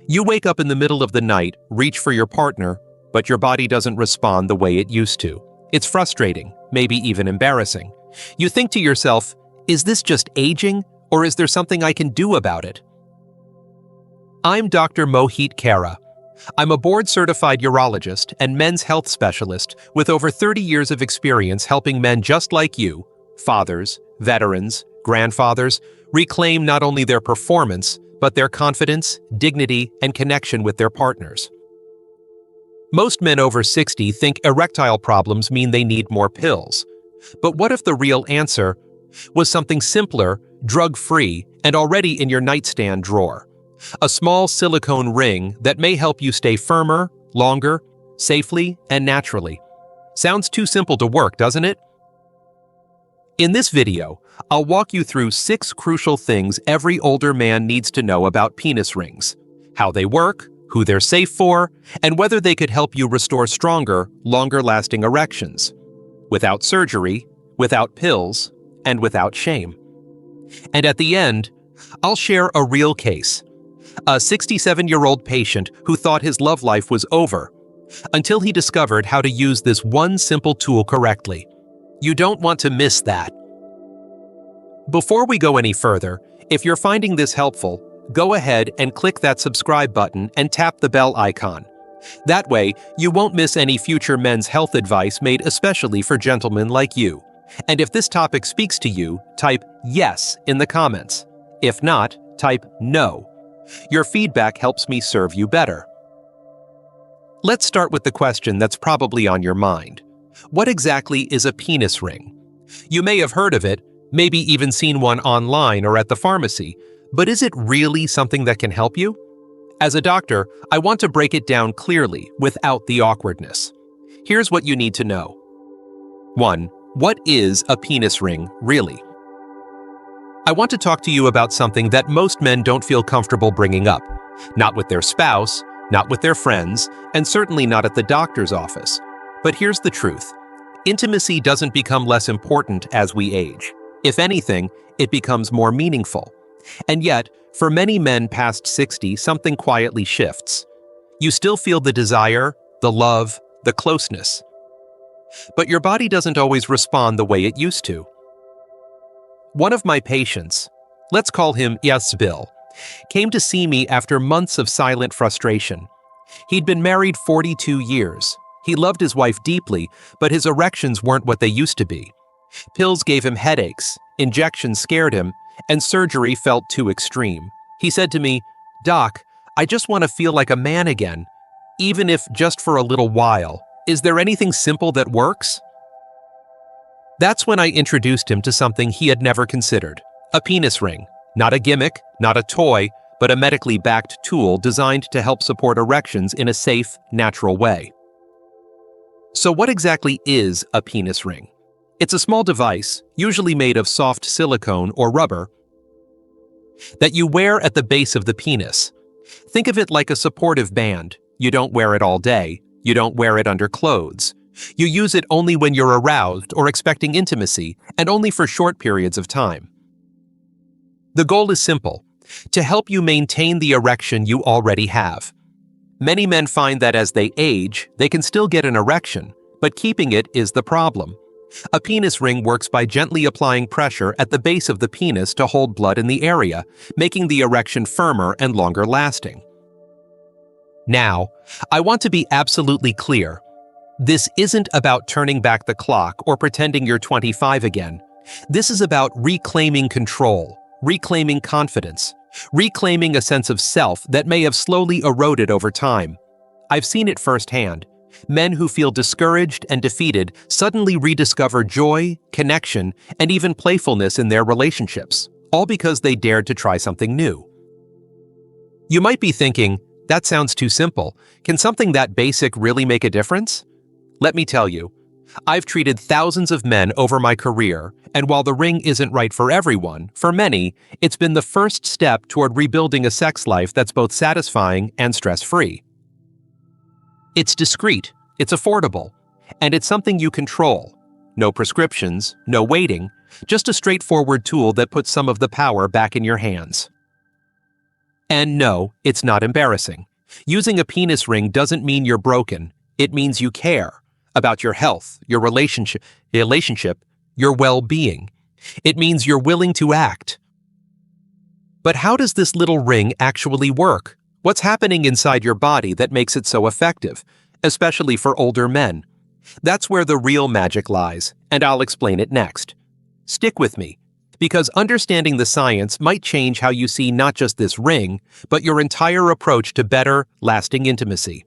You wake up in the middle of the night, reach for your partner, but your body doesn't respond the way it used to. It's frustrating, maybe even embarrassing. You think to yourself, is this just aging, or is there something I can do about it? I'm Dr. Mohit Kara. I'm a board-certified urologist and men's health specialist with over 30 years of experience helping men just like you, fathers, veterans, grandfathers, reclaim not only their performance, but their confidence, dignity, and connection with their partners. Most men over 60 think erectile problems mean they need more pills. But what if the real answer was something simpler, drug-free, and already in your nightstand drawer? A small silicone ring that may help you stay firmer, longer, safely, and naturally. Sounds too simple to work, doesn't it? In this video, I'll walk you through 6 crucial things every older man needs to know about penis rings, how they work, who they're safe for, and whether they could help you restore stronger, longer-lasting erections, without surgery, without pills, and without shame. And at the end, I'll share a real case, a 67-year-old patient who thought his love life was over, until he discovered how to use this one simple tool correctly. You don't want to miss that. Before we go any further, if you're finding this helpful, go ahead and click that subscribe button and tap the bell icon. That way, you won't miss any future men's health advice made especially for gentlemen like you. And if this topic speaks to you, type yes in the comments. If not, type no. Your feedback helps me serve you better. Let's start with the question that's probably on your mind. What exactly is a penis ring? You may have heard of it, maybe even seen one online or at the pharmacy, but is it really something that can help you? As a doctor, I want to break it down clearly without the awkwardness. Here's what you need to know. 1. What is a penis ring, really? I want to talk to you about something that most men don't feel comfortable bringing up. Not with their spouse, not with their friends, and certainly not at the doctor's office. But here's the truth. Intimacy doesn't become less important as we age. If anything, it becomes more meaningful. And yet, for many men past 60, something quietly shifts. You still feel the desire, the love, the closeness. But your body doesn't always respond the way it used to. One of my patients, let's call him Yes Bill, came to see me after months of silent frustration. He'd been married 42 years. He loved his wife deeply, but his erections weren't what they used to be. Pills gave him headaches, injections scared him, and surgery felt too extreme. He said to me, "Doc, I just want to feel like a man again, even if just for a little while. Is there anything simple that works?" That's when I introduced him to something he had never considered, a penis ring. Not a gimmick, not a toy, but a medically backed tool designed to help support erections in a safe, natural way. So what exactly is a penis ring? It's a small device, usually made of soft silicone or rubber, that you wear at the base of the penis. Think of it like a supportive band. You don't wear it all day. You don't wear it under clothes. You use it only when you're aroused or expecting intimacy, and only for short periods of time. The goal is simple: to help you maintain the erection you already have. Many men find that as they age, they can still get an erection, but keeping it is the problem. A penis ring works by gently applying pressure at the base of the penis to hold blood in the area, making the erection firmer and longer lasting. Now, I want to be absolutely clear. This isn't about turning back the clock or pretending you're 25 again. This is about reclaiming control, reclaiming confidence, reclaiming a sense of self that may have slowly eroded over time. I've seen it firsthand. Men who feel discouraged and defeated suddenly rediscover joy, connection, and even playfulness in their relationships, all because they dared to try something new. You might be thinking, that sounds too simple. Can something that basic really make a difference? Let me tell you, I've treated thousands of men over my career, and while the ring isn't right for everyone, for many, it's been the first step toward rebuilding a sex life that's both satisfying and stress-free. It's discreet, it's affordable, and it's something you control. No prescriptions, no waiting, just a straightforward tool that puts some of the power back in your hands. And no, it's not embarrassing. Using a penis ring doesn't mean you're broken. It means you care about your health, your relationship, your well-being. It means you're willing to act. But how does this little ring actually work? What's happening inside your body that makes it so effective, especially for older men? That's where the real magic lies, and I'll explain it next. Stick with me, because understanding the science might change how you see not just this ring, but your entire approach to better, lasting intimacy.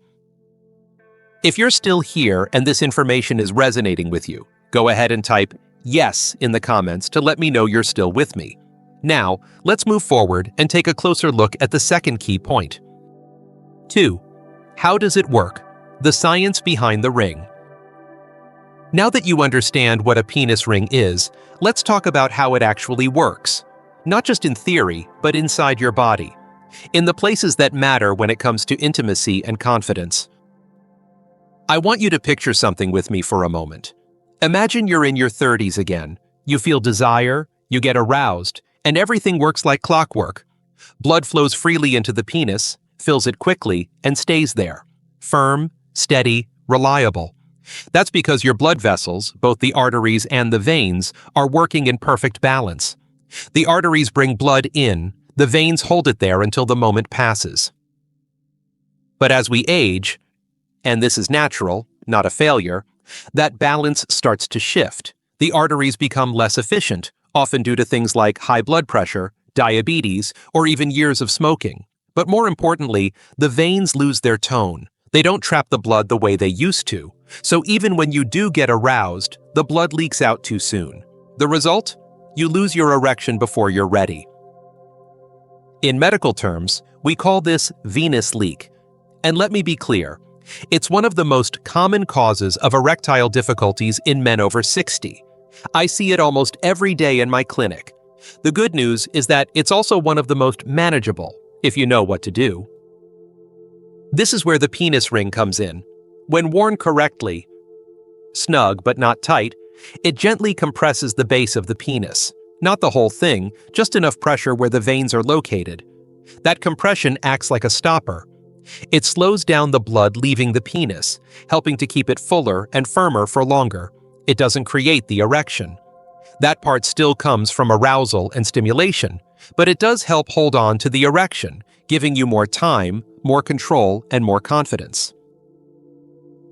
If you're still here and this information is resonating with you, go ahead and type yes in the comments to let me know you're still with me. Now, let's move forward and take a closer look at the second key point. 2. How does it work? The science behind the ring. Now that you understand what a penis ring is, let's talk about how it actually works. Not just in theory, but inside your body. In the places that matter when it comes to intimacy and confidence. I want you to picture something with me for a moment. Imagine you're in your 30s again. You feel desire, you get aroused, and everything works like clockwork. Blood flows freely into the penis, fills it quickly, and stays there. Firm, steady, reliable. That's because your blood vessels, both the arteries and the veins, are working in perfect balance. The arteries bring blood in, the veins hold it there until the moment passes. But as we age, and this is natural, not a failure, that balance starts to shift. The arteries become less efficient, often due to things like high blood pressure, diabetes, or even years of smoking. But more importantly, the veins lose their tone. They don't trap the blood the way they used to. So even when you do get aroused, the blood leaks out too soon. The result? You lose your erection before you're ready. In medical terms, we call this venous leak. And let me be clear, it's one of the most common causes of erectile difficulties in men over 60. I see it almost every day in my clinic. The good news is that it's also one of the most manageable, if you know what to do. This is where the penis ring comes in. When worn correctly, snug but not tight, it gently compresses the base of the penis. Not the whole thing, just enough pressure where the veins are located. That compression acts like a stopper. It slows down the blood leaving the penis, helping to keep it fuller and firmer for longer. It doesn't create the erection. That part still comes from arousal and stimulation, but it does help hold on to the erection, giving you more time, more control, and more confidence.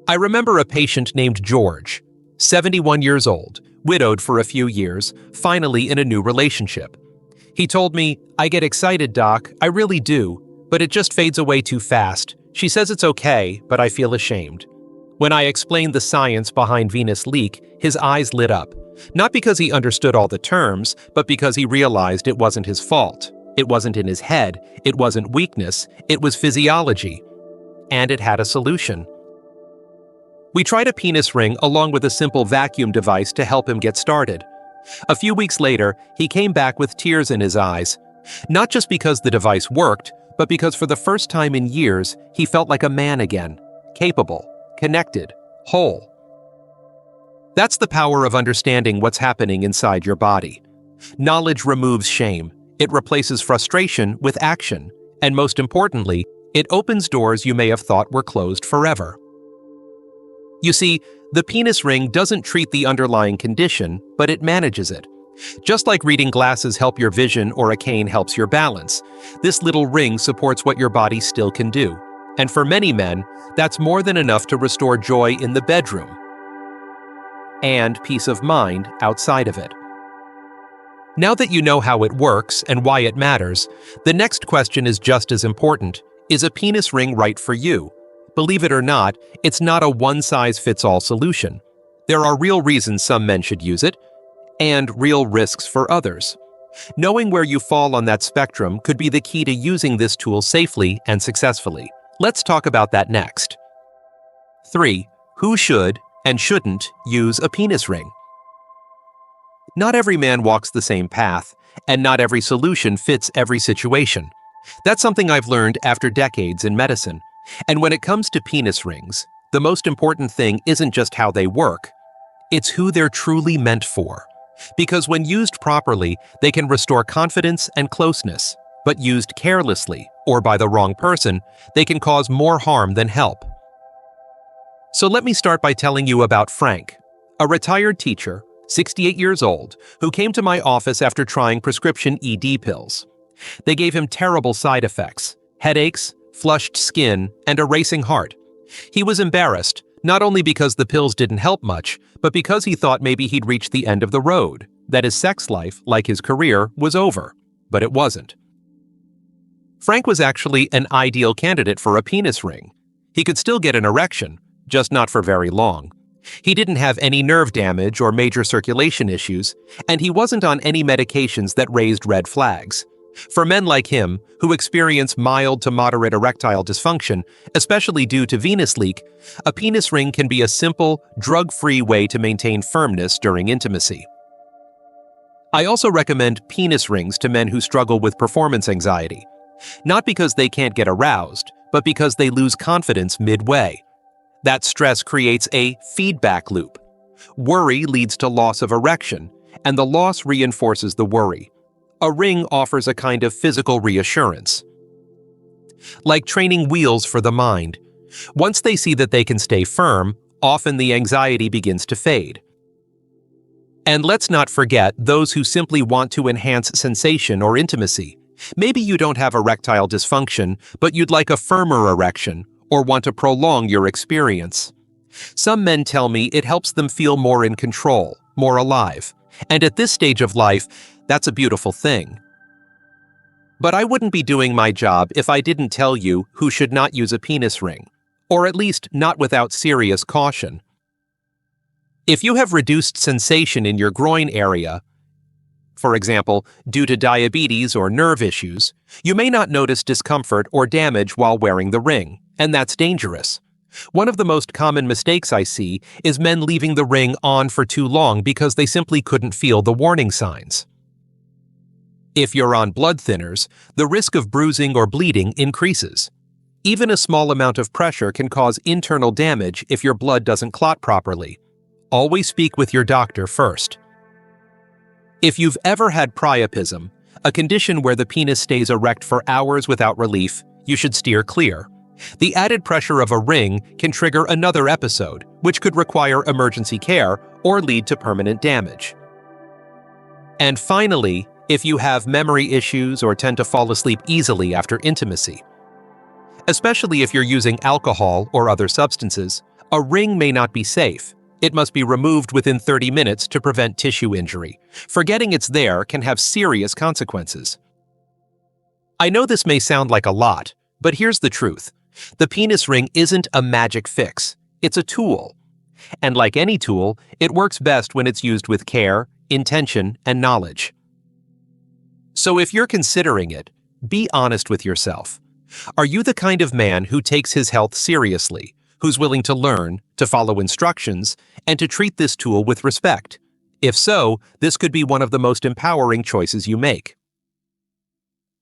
I remember a patient named George, 71 years old, widowed for a few years, finally in a new relationship. He told me, "I get excited, doc, I really do, but it just fades away too fast. She says it's okay, but I feel ashamed." When I explained the science behind venous leak, his eyes lit up. Not because he understood all the terms, but because he realized it wasn't his fault. It wasn't in his head, it wasn't weakness, it was physiology. And it had a solution. We tried a penis ring along with a simple vacuum device to help him get started. A few weeks later, he came back with tears in his eyes. Not just because the device worked, but because for the first time in years, he felt like a man again. Capable, connected, whole. That's the power of understanding what's happening inside your body. Knowledge removes shame. It replaces frustration with action. And most importantly, it opens doors you may have thought were closed forever. You see, the penis ring doesn't treat the underlying condition, but it manages it. Just like reading glasses help your vision or a cane helps your balance, this little ring supports what your body still can do. And for many men, that's more than enough to restore joy in the bedroom and peace of mind outside of it. Now that you know how it works and why it matters, the next question is just as important. Is a penis ring right for you? Believe it or not, it's not a one-size-fits-all solution. There are real reasons some men should use it, and real risks for others. Knowing where you fall on that spectrum could be the key to using this tool safely and successfully. Let's talk about that next. 3. Who should and shouldn't use a penis ring? Not every man walks the same path, and not every solution fits every situation. That's something I've learned after decades in medicine. And when it comes to penis rings, the most important thing isn't just how they work, it's who they're truly meant for. Because when used properly, they can restore confidence and closeness, but used carelessly or by the wrong person, they can cause more harm than help. So let me start by telling you about Frank, a retired teacher, 68 years old, who came to my office after trying prescription ED pills. They gave him terrible side effects: headaches, flushed skin, and a racing heart. He was embarrassed, not only because the pills didn't help much, but because he thought maybe he'd reached the end of the road, that his sex life, like his career, was over. But it wasn't. Frank was actually an ideal candidate for a penis ring. He could still get an erection, just not for very long. He didn't have any nerve damage or major circulation issues, and he wasn't on any medications that raised red flags. For men like him, who experience mild to moderate erectile dysfunction, especially due to venous leak, a penis ring can be a simple, drug-free way to maintain firmness during intimacy. I also recommend penis rings to men who struggle with performance anxiety, not because they can't get aroused, but because they lose confidence midway. That stress creates a feedback loop. Worry leads to loss of erection, and the loss reinforces the worry. A ring offers a kind of physical reassurance. Like training wheels for the mind. Once they see that they can stay firm, often the anxiety begins to fade. And let's not forget those who simply want to enhance sensation or intimacy. Maybe you don't have erectile dysfunction, but you'd like a firmer erection, or want to prolong your experience. Some men tell me it helps them feel more in control, more alive. And at this stage of life, that's a beautiful thing. But I wouldn't be doing my job if I didn't tell you who should not use a penis ring, or at least not without serious caution. If you have reduced sensation in your groin area, for example, due to diabetes or nerve issues, you may not notice discomfort or damage while wearing the ring, and that's dangerous. One of the most common mistakes I see is men leaving the ring on for too long because they simply couldn't feel the warning signs. If you're on blood thinners, the risk of bruising or bleeding increases. Even a small amount of pressure can cause internal damage if your blood doesn't clot properly. Always speak with your doctor first. If you've ever had priapism, a condition where the penis stays erect for hours without relief, you should steer clear. The added pressure of a ring can trigger another episode, which could require emergency care or lead to permanent damage. And finally, if you have memory issues or tend to fall asleep easily after intimacy. Especially if you're using alcohol or other substances, a ring may not be safe. It must be removed within 30 minutes to prevent tissue injury. Forgetting it's there can have serious consequences. I know this may sound like a lot, but here's the truth. The penis ring isn't a magic fix. It's a tool. And like any tool, it works best when it's used with care, intention, and knowledge. So if you're considering it, be honest with yourself. Are you the kind of man who takes his health seriously, who's willing to learn, to follow instructions, and to treat this tool with respect? If so, this could be one of the most empowering choices you make.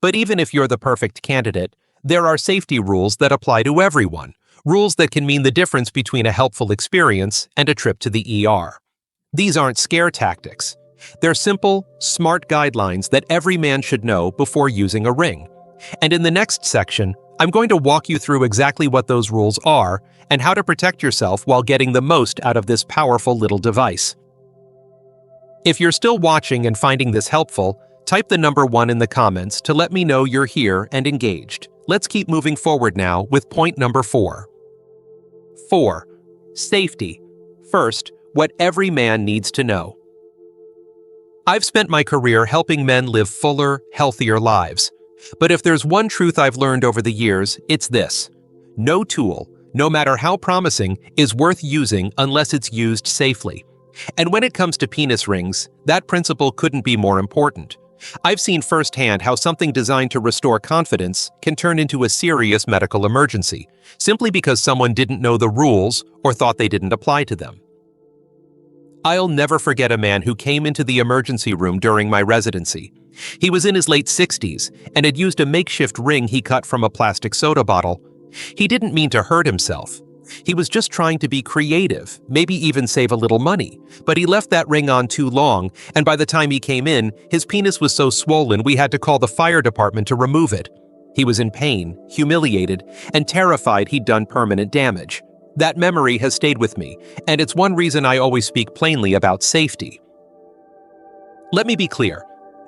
But even if you're the perfect candidate, there are safety rules that apply to everyone, rules that can mean the difference between a helpful experience and a trip to the ER. These aren't scare tactics. They're simple, smart guidelines that every man should know before using a ring. And in the next section, I'm going to walk you through exactly what those rules are and how to protect yourself while getting the most out of this powerful little device. If you're still watching and finding this helpful, type the number 1 in the comments to let me know you're here and engaged. Let's keep moving forward now with point number 4. 4. Safety. First, what every man needs to know. I've spent my career helping men live fuller, healthier lives. But if there's one truth I've learned over the years, it's this. No tool, no matter how promising, is worth using unless it's used safely. And when it comes to penis rings, that principle couldn't be more important. I've seen firsthand how something designed to restore confidence can turn into a serious medical emergency, simply because someone didn't know the rules or thought they didn't apply to them. I'll never forget a man who came into the emergency room during my residency. He was in his late 60s and had used a makeshift ring he cut from a plastic soda bottle. He didn't mean to hurt himself. He was just trying to be creative, maybe even save a little money. But he left that ring on too long, and by the time he came in, his penis was so swollen we had to call the fire department to remove it. He was in pain, humiliated, and terrified he'd done permanent damage. That memory has stayed with me, and it's one reason I always speak plainly about safety. Let me be clear.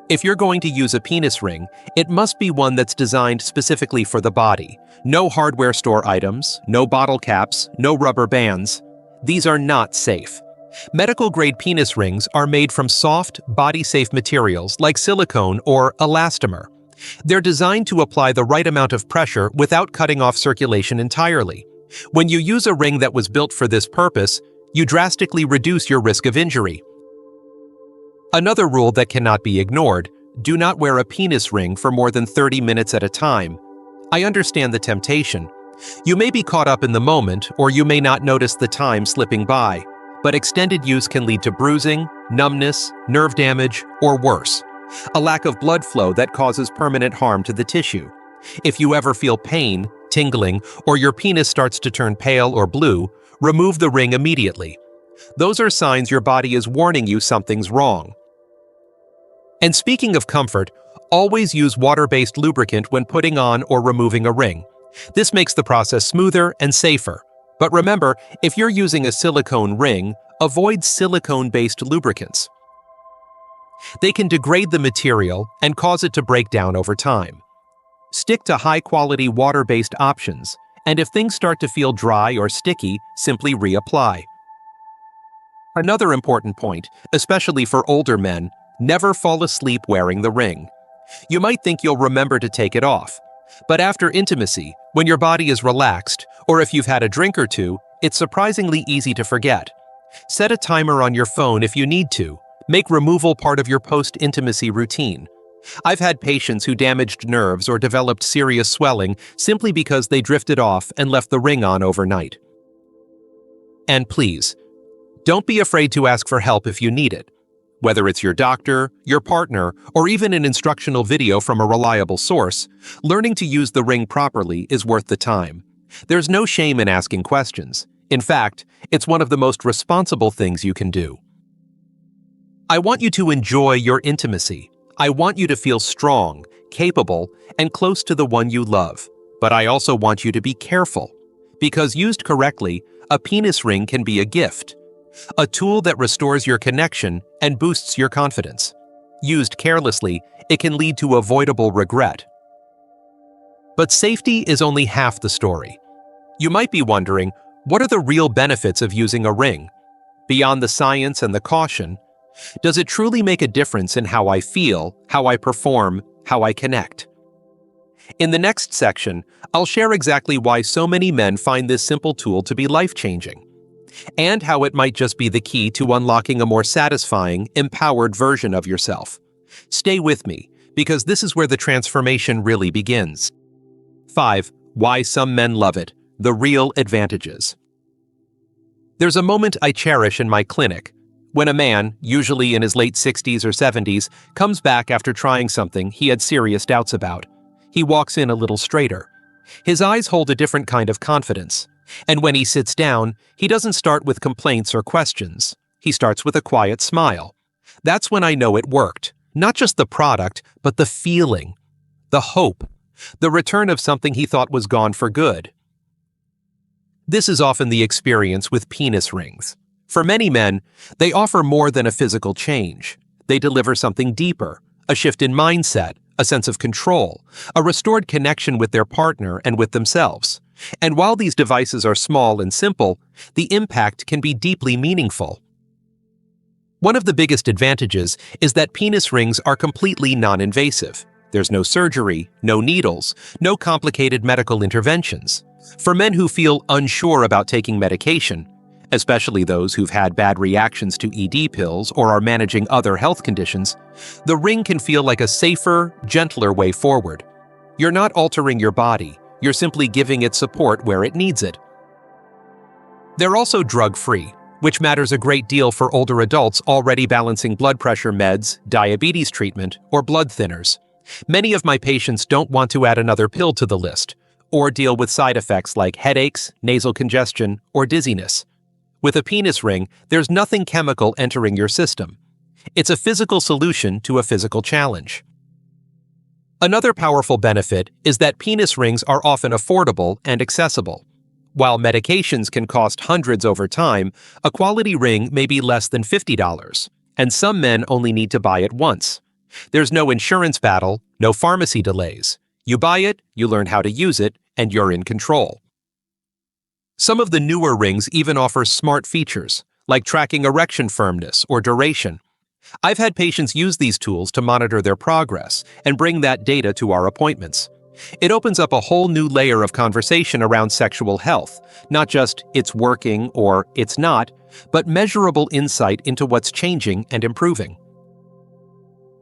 If you're going to use a penis ring, it must be one that's designed specifically for the body. No hardware store items, no bottle caps, no rubber bands. These are not safe. Medical-grade penis rings are made from soft, body-safe materials like silicone or elastomer. They're designed to apply the right amount of pressure without cutting off circulation entirely. When you use a ring that was built for this purpose, you drastically reduce your risk of injury. Another rule that cannot be ignored: do not wear a penis ring for more than 30 minutes at a time. I understand the temptation. You may be caught up in the moment, or you may not notice the time slipping by, but extended use can lead to bruising, numbness, nerve damage, or worse, a lack of blood flow that causes permanent harm to the tissue. If you ever feel pain, tingling, or your penis starts to turn pale or blue, remove the ring immediately. Those are signs your body is warning you something's wrong. And speaking of comfort, always use water-based lubricant when putting on or removing a ring. This makes the process smoother and safer. But remember, if you're using a silicone ring, avoid silicone-based lubricants. They can degrade the material and cause it to break down over time. Stick to high-quality water-based options, and if things start to feel dry or sticky, simply reapply. Another important point, especially for older men: never fall asleep wearing the ring. You might think you'll remember to take it off, but after intimacy, when your body is relaxed, or if you've had a drink or two, it's surprisingly easy to forget. Set a timer on your phone if you need to. Make removal part of your post-intimacy routine. I've had patients who damaged nerves or developed serious swelling simply because they drifted off and left the ring on overnight. And please, don't be afraid to ask for help if you need it. Whether it's your doctor, your partner, or even an instructional video from a reliable source, learning to use the ring properly is worth the time. There's no shame in asking questions. In fact, it's one of the most responsible things you can do. I want you to enjoy your intimacy. I want you to feel strong, capable, and close to the one you love. But I also want you to be careful. Because used correctly, a penis ring can be a gift. A tool that restores your connection and boosts your confidence. Used carelessly, it can lead to avoidable regret. But safety is only half the story. You might be wondering, what are the real benefits of using a ring? Beyond the science and the caution, does it truly make a difference in how I feel, how I perform, how I connect? In the next section, I'll share exactly why so many men find this simple tool to be life-changing, and how it might just be the key to unlocking a more satisfying, empowered version of yourself. Stay with me, because this is where the transformation really begins. 5. Why some men love it. The real advantages. There's a moment I cherish in my clinic, when a man, usually in his late 60s or 70s, comes back after trying something he had serious doubts about. He walks in a little straighter. His eyes hold a different kind of confidence. And when he sits down, he doesn't start with complaints or questions. He starts with a quiet smile. That's when I know it worked. Not just the product, but the feeling, the hope, the return of something he thought was gone for good. This is often the experience with penis rings. For many men, they offer more than a physical change. They deliver something deeper, a shift in mindset, a sense of control, a restored connection with their partner and with themselves. And while these devices are small and simple, the impact can be deeply meaningful. One of the biggest advantages is that penis rings are completely non-invasive. There's no surgery, no needles, no complicated medical interventions. For men who feel unsure about taking medication, especially those who've had bad reactions to ED pills or are managing other health conditions, the ring can feel like a safer, gentler way forward. You're not altering your body, you're simply giving it support where it needs it. They're also drug-free, which matters a great deal for older adults already balancing blood pressure meds, diabetes treatment, or blood thinners. Many of my patients don't want to add another pill to the list, or deal with side effects like headaches, nasal congestion, or dizziness. With a penis ring, there's nothing chemical entering your system. It's a physical solution to a physical challenge. Another powerful benefit is that penis rings are often affordable and accessible. While medications can cost hundreds over time, a quality ring may be less than $50, and some men only need to buy it once. There's no insurance battle, no pharmacy delays. You buy it, you learn how to use it, and you're in control. Some of the newer rings even offer smart features, like tracking erection firmness or duration. I've had patients use these tools to monitor their progress and bring that data to our appointments. It opens up a whole new layer of conversation around sexual health, not just it's working or it's not, but measurable insight into what's changing and improving.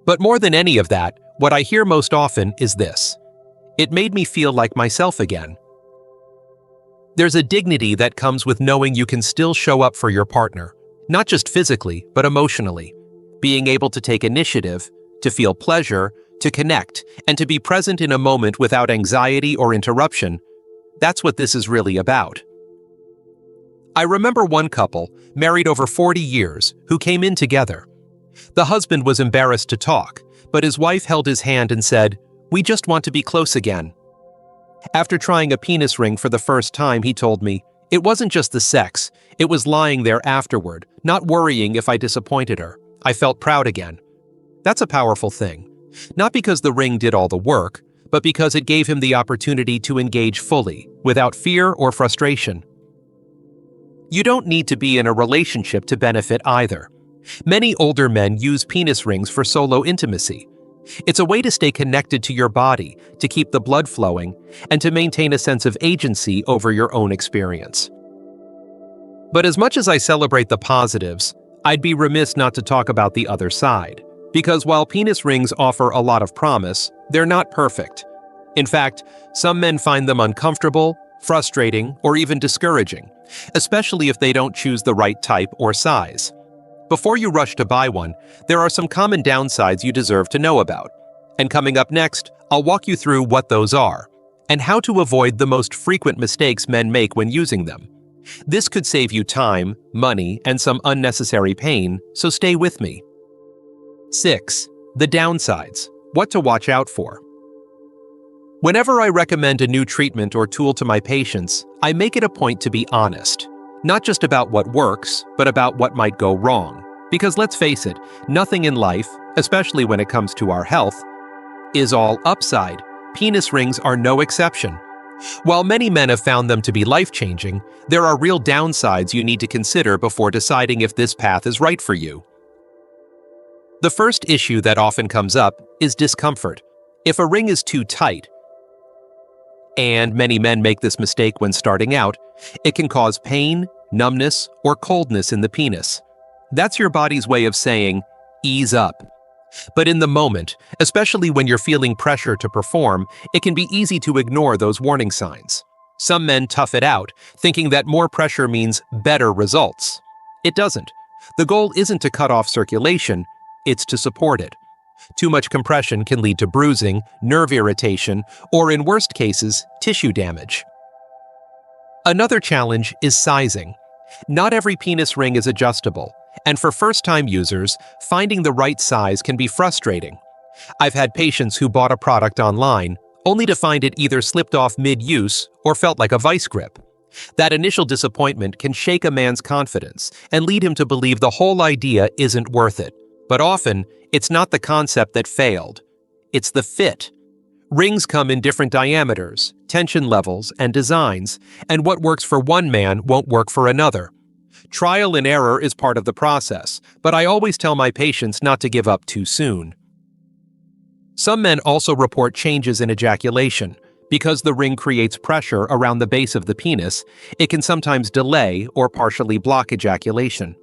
But more than any of that, what I hear most often is this: it made me feel like myself again. There's a dignity that comes with knowing you can still show up for your partner, not just physically, but emotionally. Being able to take initiative, to feel pleasure, to connect, and to be present in a moment without anxiety or interruption. That's what this is really about. I remember one couple, married over 40 years, who came in together. The husband was embarrassed to talk, but his wife held his hand and said, "We just want to be close again." After trying a penis ring for the first time, he told me, "It wasn't just the sex, it was lying there afterward, not worrying if I disappointed her. I felt proud again." That's a powerful thing. Not because the ring did all the work, but because it gave him the opportunity to engage fully, without fear or frustration. You don't need to be in a relationship to benefit either. Many older men use penis rings for solo intimacy. It's a way to stay connected to your body, to keep the blood flowing, and to maintain a sense of agency over your own experience. But as much as I celebrate the positives, I'd be remiss not to talk about the other side. Because while penis rings offer a lot of promise, they're not perfect. In fact, some men find them uncomfortable, frustrating, or even discouraging, especially if they don't choose the right type or size. Before you rush to buy one, there are some common downsides you deserve to know about. And coming up next, I'll walk you through what those are, and how to avoid the most frequent mistakes men make when using them. This could save you time, money, and some unnecessary pain, so stay with me. 6. The downsides. What to watch out for. Whenever I recommend a new treatment or tool to my patients, I make it a point to be honest. Not just about what works, but about what might go wrong. Because let's face it, nothing in life, especially when it comes to our health, is all upside. Penis rings are no exception. While many men have found them to be life-changing, there are real downsides you need to consider before deciding if this path is right for you. The first issue that often comes up is discomfort. If a ring is too tight, and many men make this mistake when starting out, it can cause pain, numbness, or coldness in the penis. That's your body's way of saying, ease up. But in the moment, especially when you're feeling pressure to perform, it can be easy to ignore those warning signs. Some men tough it out, thinking that more pressure means better results. It doesn't. The goal isn't to cut off circulation, it's to support it. Too much compression can lead to bruising, nerve irritation, or in worst cases, tissue damage. Another challenge is sizing. Not every penis ring is adjustable, and for first-time users, finding the right size can be frustrating. I've had patients who bought a product online, only to find it either slipped off mid-use or felt like a vice grip. That initial disappointment can shake a man's confidence and lead him to believe the whole idea isn't worth it. But often, it's not the concept that failed. It's the fit. Rings come in different diameters, tension levels, and designs, and what works for one man won't work for another. Trial and error is part of the process, but I always tell my patients not to give up too soon. Some men also report changes in ejaculation. Because the ring creates pressure around the base of the penis, it can sometimes delay or partially block ejaculation.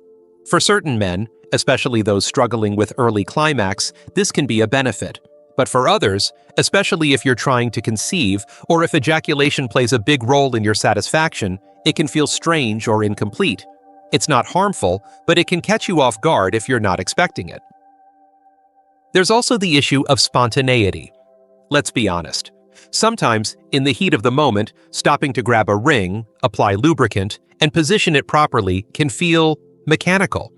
For certain men, especially those struggling with early climax, this can be a benefit. But for others, especially if you're trying to conceive or if ejaculation plays a big role in your satisfaction, it can feel strange or incomplete. It's not harmful, but it can catch you off guard if you're not expecting it. There's also the issue of spontaneity. Let's be honest. Sometimes, in the heat of the moment, stopping to grab a ring, apply lubricant, and position it properly can feel mechanical.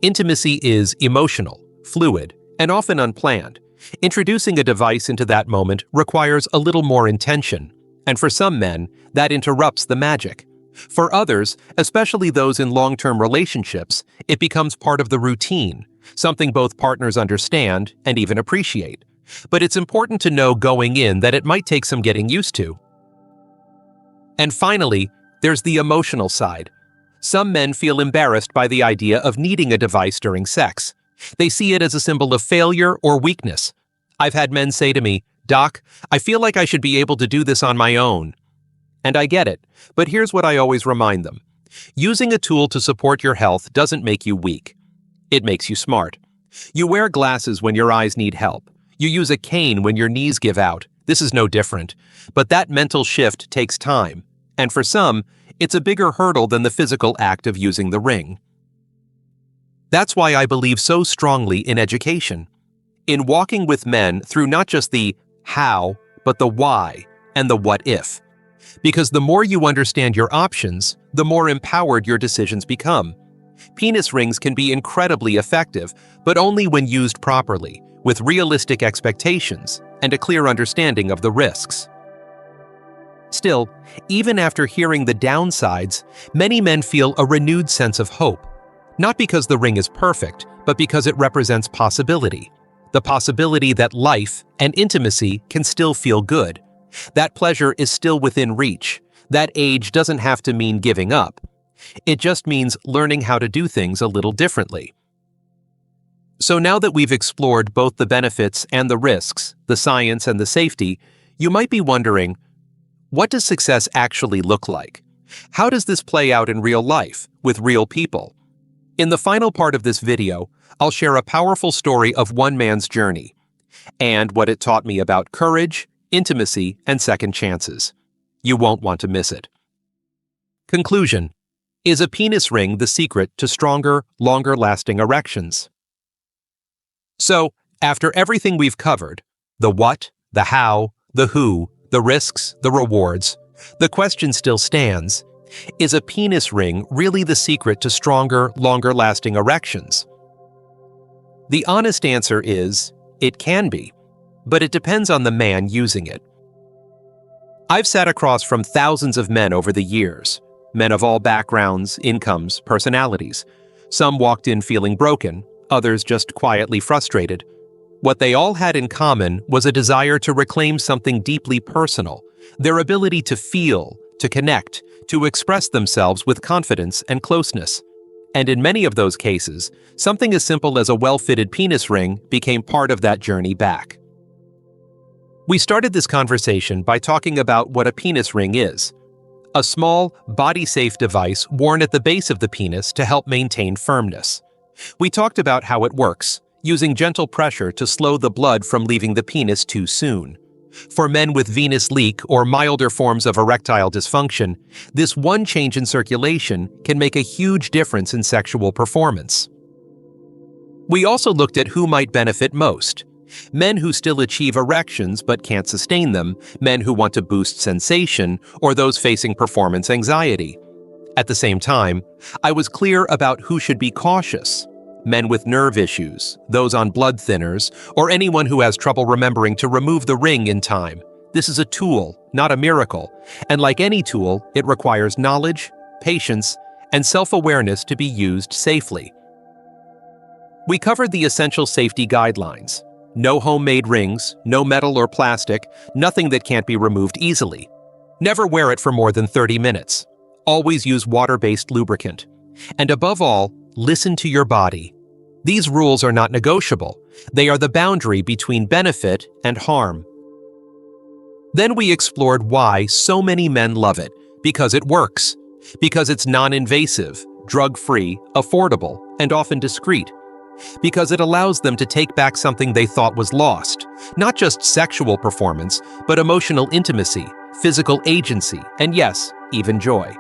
Intimacy is emotional, fluid, and often unplanned, Introducing a device into that moment requires a little more intention, and for some men, that interrupts the magic. For others, especially those in long-term relationships, it becomes part of the routine, something both partners understand and even appreciate. But it's important to know going in that it might take some getting used to. And finally, there's the emotional side. Some men feel embarrassed by the idea of needing a device during sex. They see it as a symbol of failure or weakness. I've had men say to me, "Doc, I feel like I should be able to do this on my own." And I get it, but here's what I always remind them. Using a tool to support your health doesn't make you weak. It makes you smart. You wear glasses when your eyes need help. You use a cane when your knees give out. This is no different. But that mental shift takes time. And for some, it's a bigger hurdle than the physical act of using the ring. That's why I believe so strongly in education. In walking with men through not just the how, but the why and the what if. Because the more you understand your options, the more empowered your decisions become. Penis rings can be incredibly effective, but only when used properly, with realistic expectations and a clear understanding of the risks. Still, even after hearing the downsides, many men feel a renewed sense of hope. Not because the ring is perfect, but because it represents possibility. The possibility that life and intimacy can still feel good. That pleasure is still within reach. That age doesn't have to mean giving up. It just means learning how to do things a little differently. So now that we've explored both the benefits and the risks, the science and the safety, you might be wondering, what does success actually look like? How does this play out in real life, with real people? In the final part of this video, I'll share a powerful story of one man's journey, and what it taught me about courage, intimacy, and second chances. You won't want to miss it. Conclusion. Is a penis ring the secret to stronger, longer-lasting erections? So, after everything we've covered, the what, the how, the who, the risks, the rewards, the question still stands, is a penis ring really the secret to stronger, longer-lasting erections? The honest answer is, it can be, but it depends on the man using it. I've sat across from thousands of men over the years, men of all backgrounds, incomes, personalities. Some walked in feeling broken, others just quietly frustrated. What they all had in common was a desire to reclaim something deeply personal, their ability to feel, to connect, to express themselves with confidence and closeness. And in many of those cases, something as simple as a well-fitted penis ring became part of that journey back. We started this conversation by talking about what a penis ring is. A small, body-safe device worn at the base of the penis to help maintain firmness. We talked about how it works, using gentle pressure to slow the blood from leaving the penis too soon. For men with venous leak or milder forms of erectile dysfunction, this one change in circulation can make a huge difference in sexual performance. We also looked at who might benefit most. Men who still achieve erections but can't sustain them, men who want to boost sensation, or those facing performance anxiety. At the same time, I was clear about who should be cautious. Men with nerve issues, those on blood thinners, or anyone who has trouble remembering to remove the ring in time. This is a tool, not a miracle, and like any tool, it requires knowledge, patience, and self-awareness to be used safely. We covered the essential safety guidelines. No homemade rings, no metal or plastic, nothing that can't be removed easily. Never wear it for more than 30 minutes. Always use water-based lubricant. And above all, listen to your body. These rules are not negotiable. They are the boundary between benefit and harm. Then we explored why so many men love it. Because it works. Because it's non-invasive, drug-free, affordable, and often discreet. Because it allows them to take back something they thought was lost, not just sexual performance, but emotional intimacy, physical agency, and yes, even joy.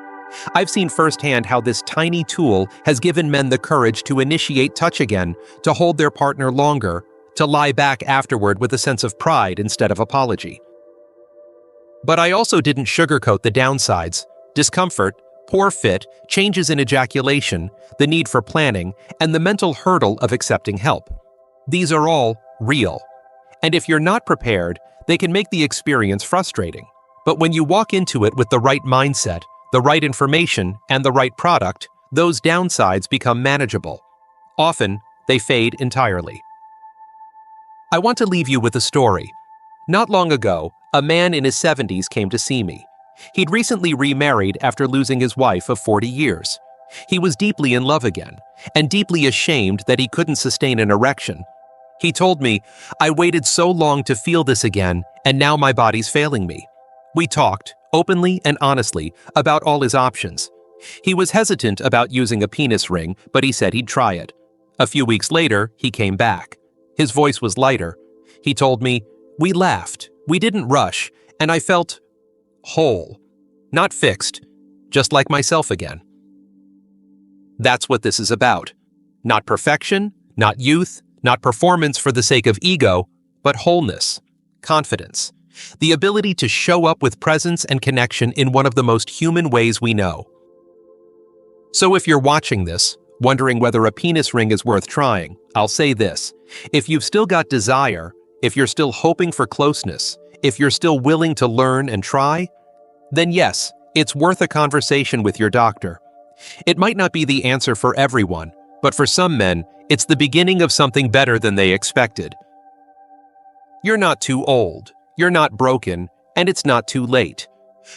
I've seen firsthand how this tiny tool has given men the courage to initiate touch again, to hold their partner longer, to lie back afterward with a sense of pride instead of apology. But I also didn't sugarcoat the downsides: discomfort, poor fit, changes in ejaculation, the need for planning, and the mental hurdle of accepting help. These are all real. And if you're not prepared, they can make the experience frustrating. But when you walk into it with the right mindset, the right information, and the right product, those downsides become manageable. Often, they fade entirely. I want to leave you with a story. Not long ago, a man in his 70s came to see me. He'd recently remarried after losing his wife of 40 years. He was deeply in love again, and deeply ashamed that he couldn't sustain an erection. He told me, "I waited so long to feel this again, and now my body's failing me." We talked, openly and honestly, about all his options. He was hesitant about using a penis ring, but he said he'd try it. A few weeks later, he came back. His voice was lighter. He told me, "We laughed, we didn't rush, and I felt whole. Not fixed, just like myself again." That's what this is about. Not perfection, not youth, not performance for the sake of ego, but wholeness, confidence, the ability to show up with presence and connection in one of the most human ways we know. So if you're watching this, wondering whether a penis ring is worth trying, I'll say this. If you've still got desire, if you're still hoping for closeness, if you're still willing to learn and try, then yes, it's worth a conversation with your doctor. It might not be the answer for everyone, but for some men, it's the beginning of something better than they expected. You're not too old, you're not broken, and it's not too late.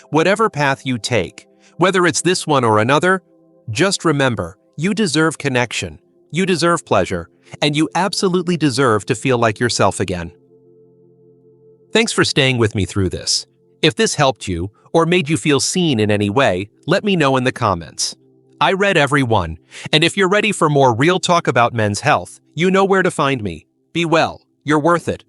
Whatever path you take, whether it's this one or another, just remember, you deserve connection, you deserve pleasure, and you absolutely deserve to feel like yourself again. Thanks for staying with me through this. If this helped you, or made you feel seen in any way, let me know in the comments. I read every one, and if you're ready for more real talk about men's health, you know where to find me. Be well, you're worth it,